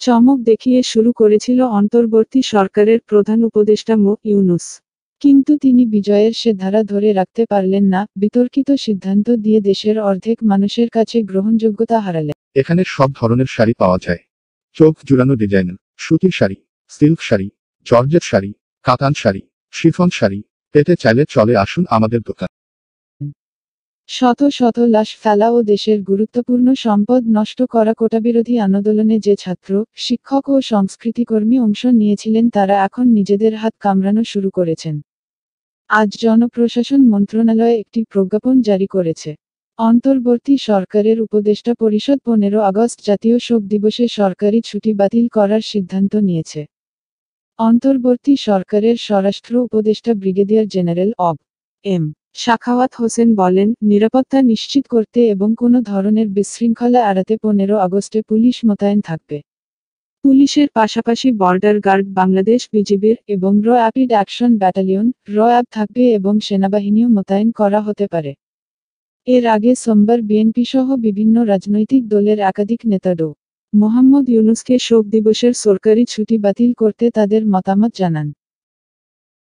চমক দেখিয়ে শুরু করেছিল অন্তর্বর্তী সরকারের প্রধান উপদেষ্টা মো ইউনূস। কিন্তু তিনি বিজয়ের সে ধারা ধরে রাখতে পারলেন না, বিতর্কিত সিদ্ধান্ত দিয়ে দেশের অর্ধেক মানুষের কাছে গ্রহণযোগ্যতা হারালেন। এখানে সব ধরনের শাড়ি পাওয়া যায়। চোখ জুড়ানো ডিজাইন, সুতির শাড়ি, সিল্ক শাড়ি, জর্জেট শাড়ি, কাতান শাড়ি, শিফন শাড়ি পেতে চাইলে চলে আসুন আমাদের দোকান। শত শত লাশ ফেলা ও দেশের গুরুত্বপূর্ণ সম্পদ নষ্ট করা কোটাবিরোধী আন্দোলনে যে ছাত্র, শিক্ষক ও সংস্কৃতিকর্মী অংশ নিয়েছিলেন তারা এখন নিজেদের হাত কামড়ানো শুরু করেছেন। আজ জনপ্রশাসন মন্ত্রণালয় একটি প্রজ্ঞাপন জারি করেছে। অন্তর্বর্তী সরকারের উপদেষ্টা পরিষদ 15 আগস্ট জাতীয় শোক দিবসে সরকারি ছুটি বাতিল করার সিদ্ধান্ত নিয়েছে। অন্তর্বর্তী সরকারের স্বরাষ্ট্র উপদেষ্টা ব্রিগেডিয়ার জেনারেল অব. এম. সাখাওয়াত হোসেন বলেন, নিরাপত্তা নিশ্চিত করতে এবং কোনো ধরনের বিশৃঙ্খলা এড়াতে 15 আগস্টে পুলিশ মোতায়েন থাকবে। পুলিশের পাশাপাশি বর্ডার গার্ড বাংলাদেশ বিজিবির এবং র্যাপিড অ্যাকশন ব্যাটালিয়ন র্যাব থাকবে এবং সেনাবাহিনীও মোতায়েন করা হতে পারে। এর আগে সোমবার বিএনপি সহ বিভিন্ন রাজনৈতিক দলের একাধিক নেতা ড. মোহাম্মদ ইউনূসকে শোক দিবসের সরকারি ছুটি বাতিল করতে তাদের মতামত জানান।